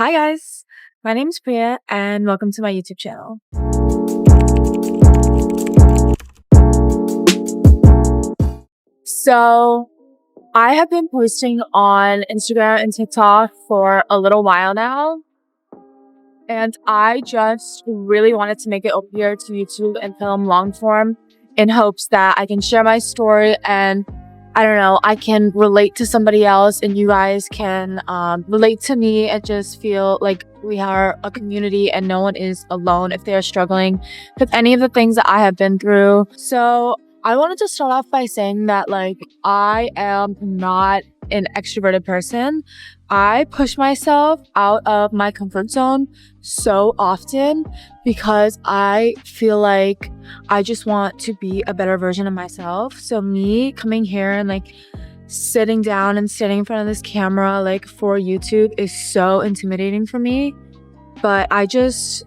Hi guys, my name is Priya and welcome to my YouTube channel. So I have been posting on Instagram and TikTok for a little while now, and I just really wanted to make it over here to YouTube and film long form in hopes that I can share my story and I don't know, I can relate to somebody else and you guys can relate to me and just feel like we are a community and no one is alone if they are struggling with any of the things that I have been through. So I wanted to start off by saying that I am not an extroverted person. I push myself out of my comfort zone so often because I feel like I just want to be a better version of myself. So me coming here and sitting down and standing in front of this camera for YouTube is so intimidating for me. But I just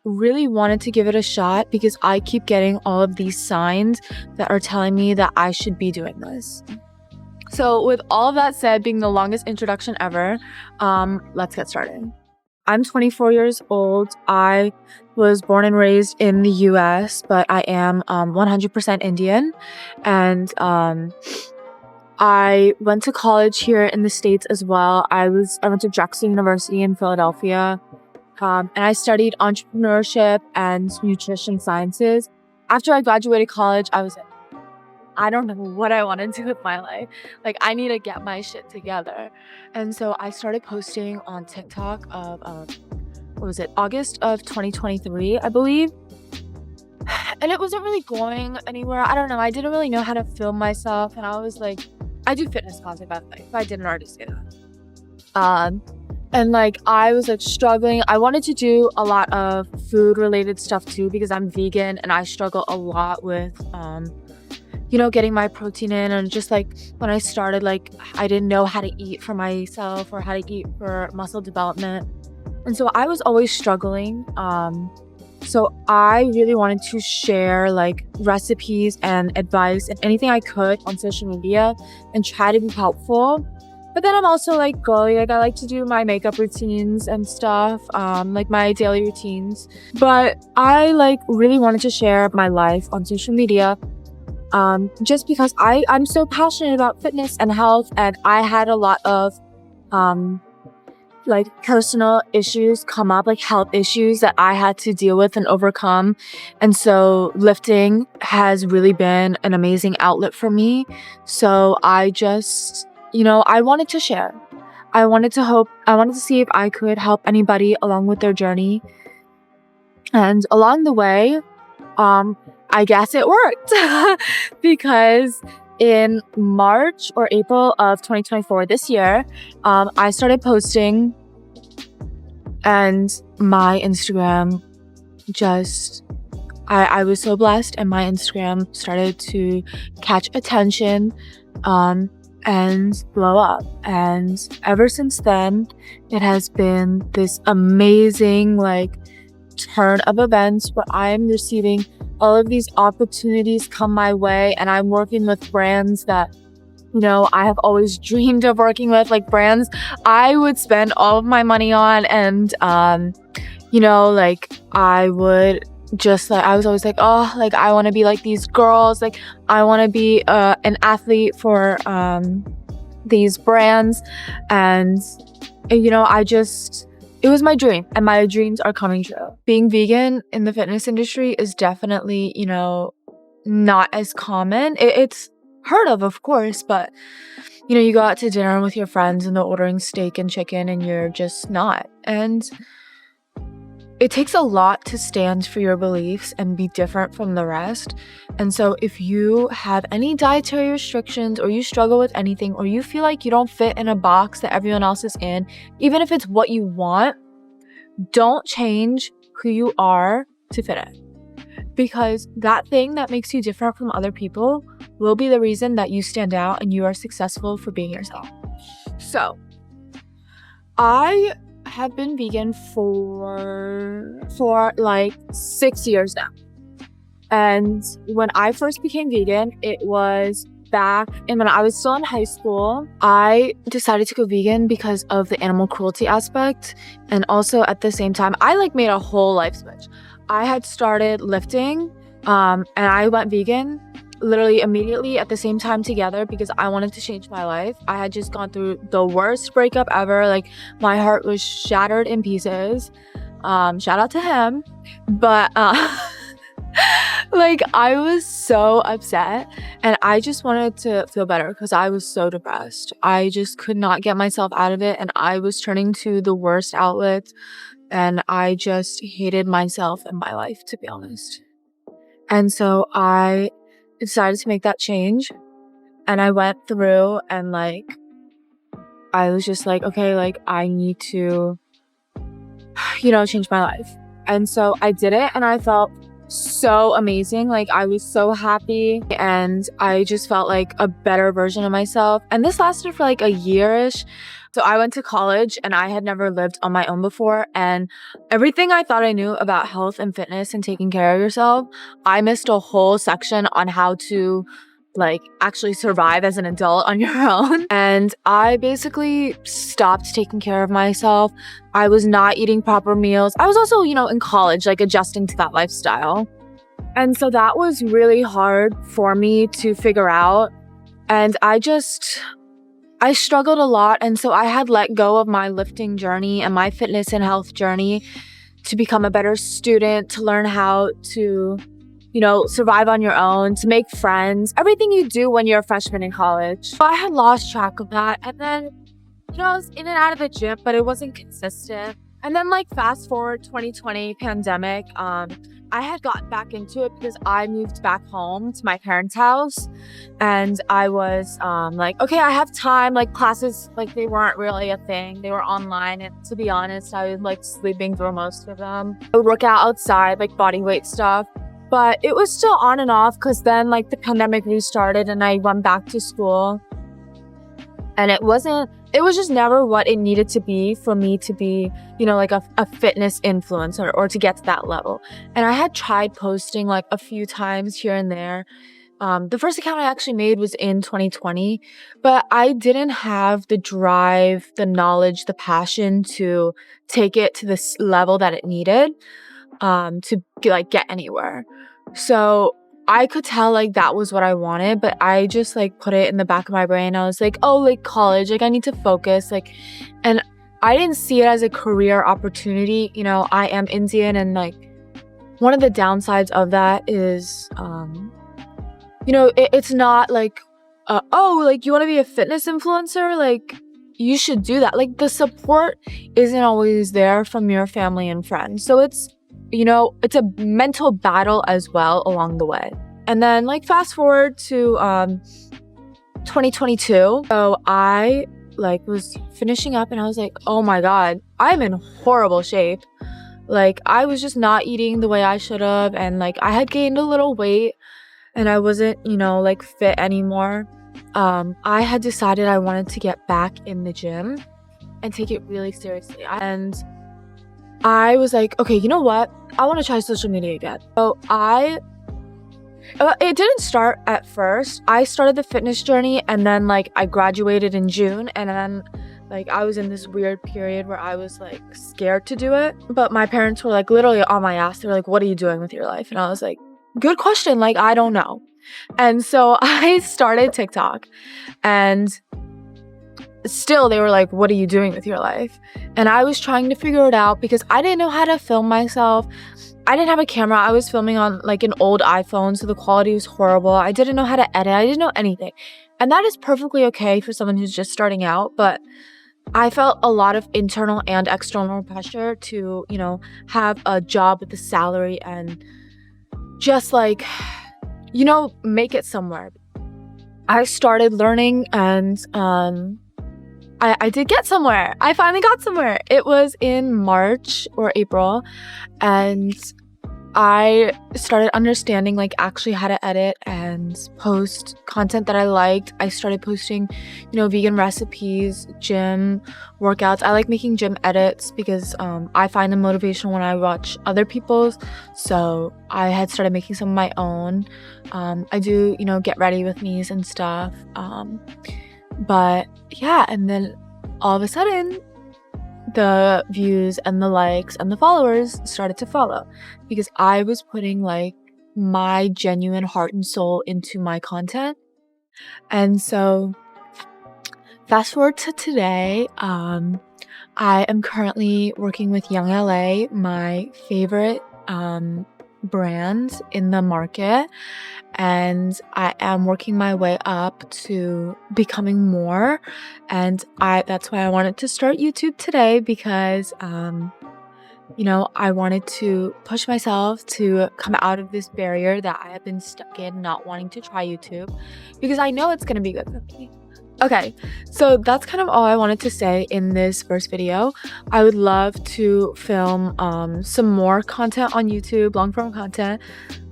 really wanted to give it a shot because I keep getting all of these signs that are telling me that I should be doing this. So with all of that said, being the longest introduction ever, let's get started. I'm 24 years old. I was born and raised in the US, but I am 100% Indian. And I went to college here in the States as well. I went to Drexel University in Philadelphia. And I studied entrepreneurship and nutrition sciences. After I graduated college, I was like, I don't know what I want to do with my life. I need to get my shit together. And so I started posting on TikTok of, August of 2023, I believe. And it wasn't really going anywhere. I don't know. I didn't really know how to film myself. And I was like, I do fitness content, by the way, if I didn't already say that. And I was struggling. I wanted to do a lot of food related stuff too because I'm vegan and I struggle a lot with, getting my protein in. And just when I started, I didn't know how to eat for myself or how to eat for muscle development. And so I was always struggling. So I really wanted to share recipes and advice and anything I could on social media and try to be helpful. But then I'm also girly. I like to do my makeup routines and stuff, my daily routines. But I really wanted to share my life on social media. Just because I'm so passionate about fitness and health, and I had a lot of personal issues come up, health issues that I had to deal with and overcome. And so lifting has really been an amazing outlet for me. So I just, I wanted to share. I wanted to see if I could help anybody along with their journey. And along the way, I guess it worked because in March or April of 2024 this year, I started posting and my Instagram I was so blessed and my Instagram started to catch attention and blow up. And ever since then, it has been this amazing turn of events where I'm receiving all of these opportunities come my way, and I'm working with brands that I have always dreamed of working with, brands I would spend all of my money on. And I was always I want to be like these girls, I want to be an athlete for these brands. And it was my dream, and my dreams are coming true. Being vegan in the fitness industry is definitely, not as common. It's heard of course, but, you go out to dinner with your friends and they're ordering steak and chicken and you're just not. And it takes a lot to stand for your beliefs and be different from the rest. And so if you have any dietary restrictions or you struggle with anything or you feel like you don't fit in a box that everyone else is in, even if it's what you want, don't change who you are to fit in. Because that thing that makes you different from other people will be the reason that you stand out and you are successful for being yourself. So, I have been vegan for 6 years now. And when I first became vegan, it was back and when I was still in high school, I decided to go vegan because of the animal cruelty aspect. And also at the same time, I like made a whole life switch. I had started lifting and I went vegan literally immediately at the same time together because I wanted to change my life. I had just gone through the worst breakup ever. Like my heart was shattered in pieces. Shout out to him. But like I was so upset and I just wanted to feel better because I was so depressed. I just could not get myself out of it and I was turning to the worst outlets and I just hated myself and my life, to be honest. And so I decided to make that change and I went through and like I was just like, okay, like I need to, change my life. And so I did it and I felt so amazing. Like I was so happy and I just felt like a better version of myself. And this lasted for like a year-ish. So I went to college and I had never lived on my own before. And everything I thought I knew about health and fitness and taking care of yourself, I missed a whole section on how to like actually survive as an adult on your own. And I basically stopped taking care of myself. I was not eating proper meals. I was also, in college, like adjusting to that lifestyle. And so that was really hard for me to figure out. And I struggled a lot. And so I had let go of my lifting journey and my fitness and health journey to become a better student, to learn how to survive on your own, to make friends, everything you do when you're a freshman in college. So I had lost track of that. And then, I was in and out of the gym, but it wasn't consistent. And then like fast forward 2020 pandemic, I had gotten back into it because I moved back home to my parents' house. And I was like, okay, I have time. Like classes, like they weren't really a thing. They were online. And to be honest, I was like sleeping through most of them. I would work out outside, like body weight stuff. But it was still on and off because then like the pandemic restarted and I went back to school. And it was just never what it needed to be for me to be, like a fitness influencer or to get to that level. And I had tried posting like a few times here and there. The first account I actually made was in 2020, but I didn't have the drive, the knowledge, the passion to take it to this level that it needed. To like get anywhere. So I could tell like that was what I wanted, but I just like put it in the back of my brain. I was like, oh, like college, like I need to focus, and I didn't see it as a career opportunity. I am Indian and like one of the downsides of that is, it's not like, like you want to be a fitness influencer? Like you should do that. Like the support isn't always there from your family and friends. So it's a mental battle as well along the way. And then like fast forward to 2022. So I like was finishing up and I was like, oh my God, I'm in horrible shape. Like I was just not eating the way I should have. And like I had gained a little weight and I wasn't, like fit anymore. I had decided I wanted to get back in the gym and take it really seriously. And I was like, okay, you know what? I want to try social media again. So it didn't start at first. I started the fitness journey and then like I graduated in June and then like I was in this weird period where I was like scared to do it. But my parents were like literally on my ass. They were like, what are you doing with your life? And I was like, good question. Like, I don't know. And so I started TikTok and still they were like, what are you doing with your life? And I was trying to figure it out because I didn't know how to film myself. I didn't have a camera. I was filming on like an old iPhone, so the quality was horrible. I didn't know how to edit. I didn't know anything. And that is perfectly okay for someone who's just starting out, but I felt a lot of internal and external pressure to, have a job with a salary and just like, make it somewhere. I started learning and I did get somewhere. I finally got somewhere. It was in March or April and I started understanding like actually how to edit and post content that I liked. I started posting, vegan recipes, gym workouts. I like making gym edits because I find them motivational when I watch other people's. So I had started making some of my own. I do, get ready with me's and stuff. But yeah, and then all of a sudden, the views and the likes and the followers started to follow because I was putting like my genuine heart and soul into my content. And so fast forward to today, I am currently working with Young LA, my favorite brand in the market, and I am working my way up to becoming more. And that's why I wanted to start YouTube today because I wanted to push myself to come out of this barrier that I have been stuck in, not wanting to try YouTube because I know it's gonna be good for me. Okay, so that's kind of all I wanted to say in this first video. I would love to film some more content on YouTube, long-form content.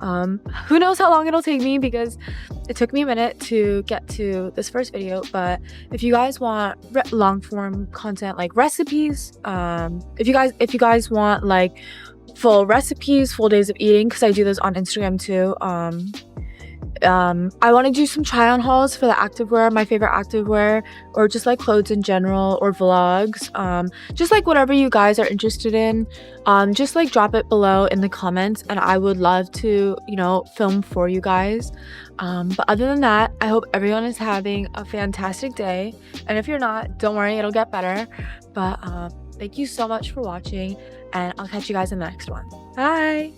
Who knows how long it'll take me because it took me a minute to get to this first video, but if you guys want long-form content like recipes, if you guys want like full recipes, full days of eating, because I do those on Instagram too, I want to do some try on hauls for the activewear, my favorite activewear, or just like clothes in general, or vlogs, just like whatever you guys are interested in. Just like drop it below in the comments and I would love to, film for you guys. But other than that, I hope everyone is having a fantastic day, and if you're not, don't worry, it'll get better. But thank you so much for watching, and I'll catch you guys in the next one. Bye.